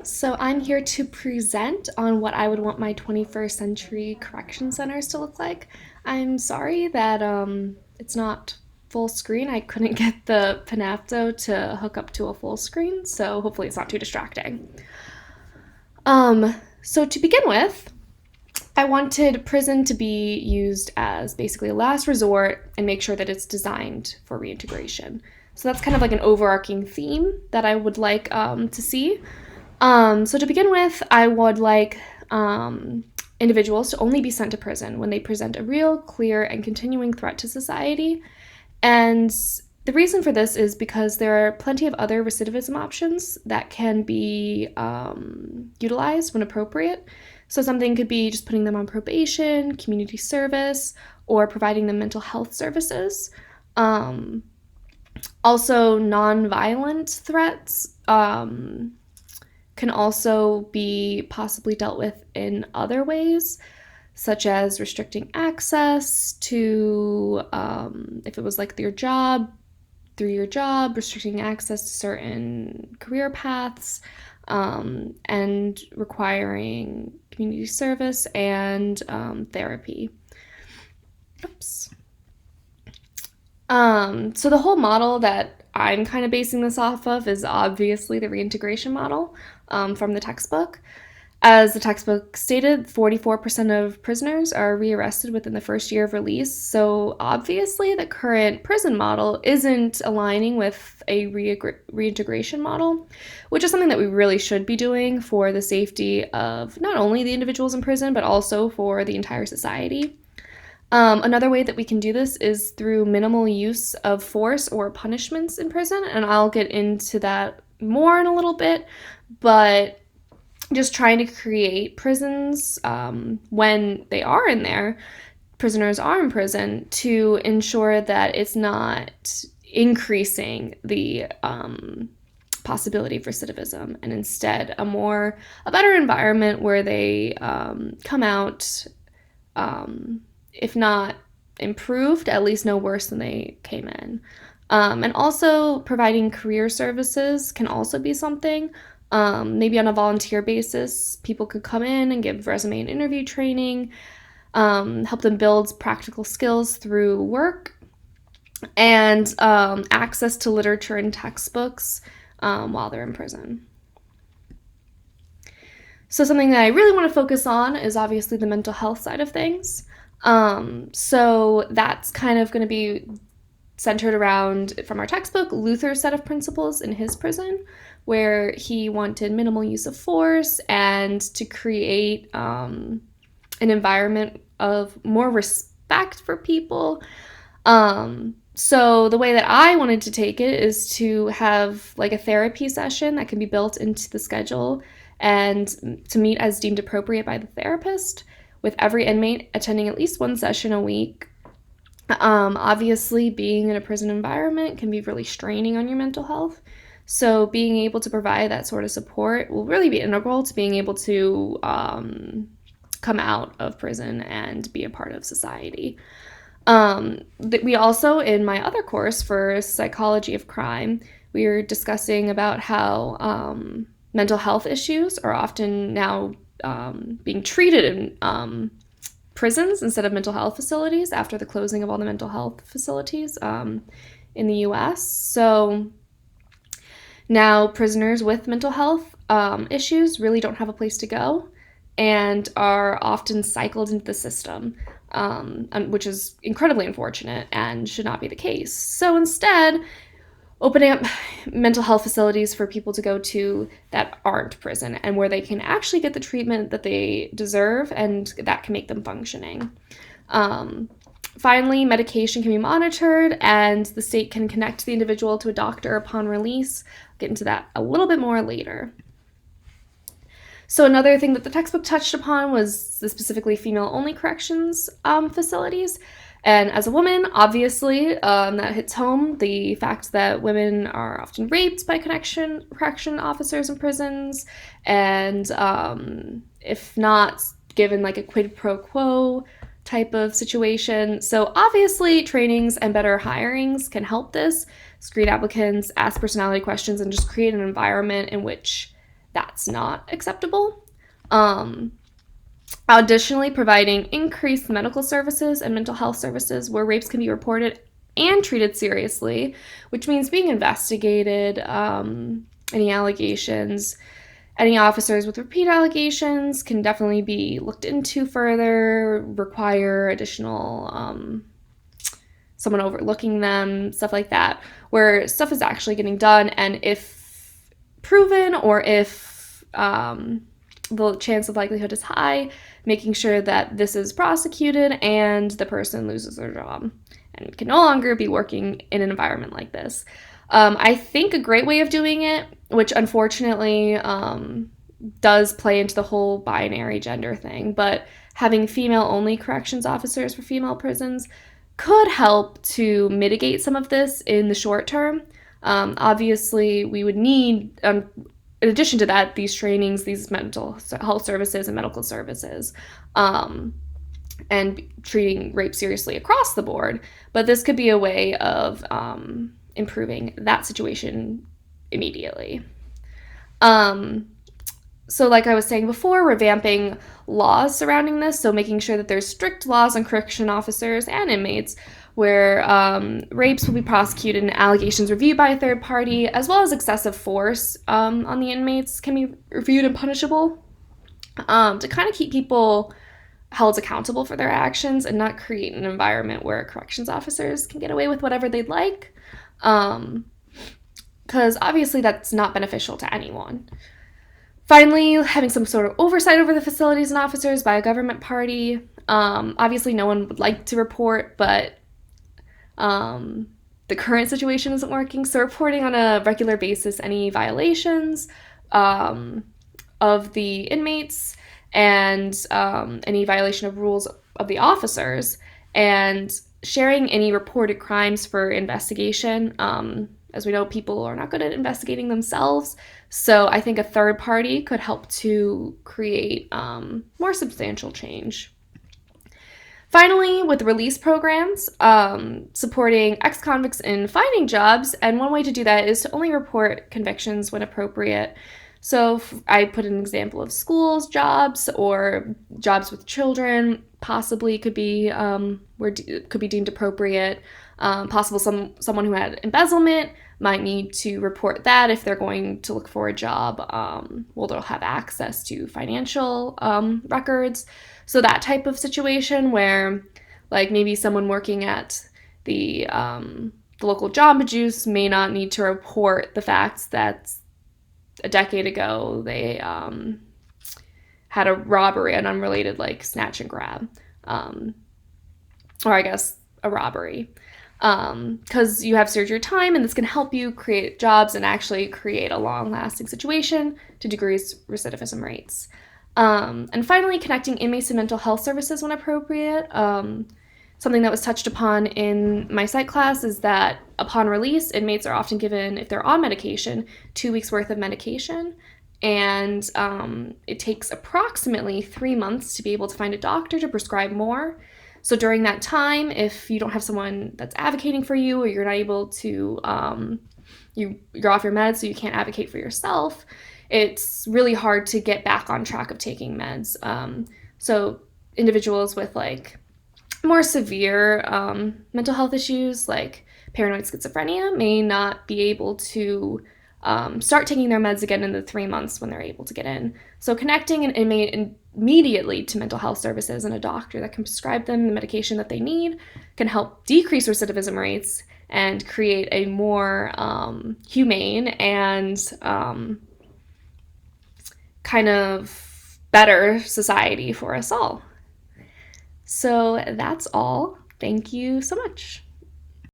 So I'm here to present on what I would want my 21st century correction centers to look like. I'm sorry that it's not full screen. I couldn't get the Panapto to hook up to a full screen, so hopefully it's not too distracting. So to begin with, I wanted prison to be used as basically a last resort and make sure that it's designed for reintegration. So that's kind of like an overarching theme that I would like to see. So to begin with, I would like individuals to only be sent to prison when they present a real, clear, and continuing threat to society. And the reason for this is because there are plenty of other recidivism options that can be utilized when appropriate. So something could be just putting them on probation, community service, or providing them mental health services. Also, nonviolent threats can also be possibly dealt with in other ways, such as restricting access to, if it was like through your job, restricting access to certain career paths, and requiring community service and therapy. Oops. So the whole model that I'm kind of basing this off of is obviously the reintegration model from the textbook. As the textbook stated, 44% of prisoners are rearrested within the first year of release, so obviously the current prison model isn't aligning with a reintegration model, which is something that we really should be doing for the safety of not only the individuals in prison, but also for the entire society. Another way that we can do this is through minimal use of force or punishments in prison, and I'll get into that more in a little bit, but just trying to create prisons when they are in there, prisoners are in prison, to ensure that it's not increasing the possibility of recidivism, and instead a better environment where they come out, if not improved, at least no worse than they came in. And also providing career services can also be something. Maybe on a volunteer basis, people could come in and give resume and interview training, help them build practical skills through work, and access to literature and textbooks while they're in prison. So something that I really want to focus on is obviously the mental health side of things. So that's kind of going to be centered around, from our textbook, Luther's set of principles in his prison, where he wanted minimal use of force and to create an environment of more respect for people. So the way that I wanted to take it is to have like a therapy session that can be built into the schedule and to meet as deemed appropriate by the therapist, with every inmate attending at least one session a week. Obviously, being in a prison environment can be really straining on your mental health. So being able to provide that sort of support will really be integral to being able to come out of prison and be a part of society. We also, in my other course for psychology of crime, we were discussing about how mental health issues are often now being treated in prisons instead of mental health facilities after the closing of all the mental health facilities in the US. So now prisoners with mental health issues really don't have a place to go and are often cycled into the system, which is incredibly unfortunate and should not be the case. So instead, opening up mental health facilities for people to go to that aren't prison and where they can actually get the treatment that they deserve and that can make them functioning. Finally, medication can be monitored and the state can connect the individual to a doctor upon release. I'll get into that a little bit more later. So another thing that the textbook touched upon was the specifically female-only corrections facilities. And as a woman, obviously, that hits home the fact that women are often raped by correction officers in prisons, and if not, given like a quid pro quo type of situation. So obviously, trainings and better hirings can help this. Screen applicants, ask personality questions, and just create an environment in which that's not acceptable. Additionally, providing increased medical services and mental health services where rapes can be reported and treated seriously, which means being investigated, any allegations. Any officers with repeat allegations can definitely be looked into further, require additional someone overlooking them, stuff like that, where stuff is actually getting done, and if proven or if the chance of likelihood is high, making sure that this is prosecuted and the person loses their job and can no longer be working in an environment like this. I think a great way of doing it, which unfortunately does play into the whole binary gender thing, but having female-only corrections officers for female prisons could help to mitigate some of this in the short term. Obviously, we would need, in addition to that, these trainings, these mental health services and medical services, and treating rape seriously across the board. But this could be a way of improving that situation immediately. So like I was saying before, revamping laws surrounding this, so making sure that there's strict laws on correction officers and inmates where rapes will be prosecuted and allegations reviewed by a third party, as well as excessive force on the inmates can be reviewed and punishable, to kind of keep people held accountable for their actions and not create an environment where corrections officers can get away with whatever they'd like, because obviously that's not beneficial to anyone. Finally, having some sort of oversight over the facilities and officers by a government party. Obviously, no one would like to report, but the current situation isn't working. So reporting on a regular basis any violations of the inmates and any violation of rules of the officers, and sharing any reported crimes for investigation. As we know, people are not good at investigating themselves, so I think a third party could help to create more substantial change. Finally, with release programs, supporting ex-convicts in finding jobs, and one way to do that is to only report convictions when appropriate. So I put an example of schools jobs or jobs with children, possibly could be could be deemed appropriate. Possible someone who had embezzlement might need to report that if they're going to look for a job. Well, they'll have access to financial records. So that type of situation where, like, maybe someone working at the local Jamba Juice may not need to report the fact that a decade ago they had a robbery, an unrelated, like, snatch and grab, or I guess a robbery, because you have served your time, and this can help you create jobs and actually create a long-lasting situation to decrease recidivism rates. And finally, connecting inmates to mental health services when appropriate. Something that was touched upon in my psych class is that upon release, inmates are often given, if they're on medication, 2 weeks worth of medication. And it takes approximately 3 months to be able to find a doctor to prescribe more. So during that time, if you don't have someone that's advocating for you, or you're not able to, you're off your meds, so you can't advocate for yourself, it's really hard to get back on track of taking meds. So individuals with, like, more severe mental health issues, like paranoid schizophrenia, may not be able to start taking their meds again in the 3 months when they're able to get in. So connecting an inmate immediately to mental health services and a doctor that can prescribe them the medication that they need can help decrease recidivism rates and create a more humane and kind of better society for us all. So that's all. Thank you so much.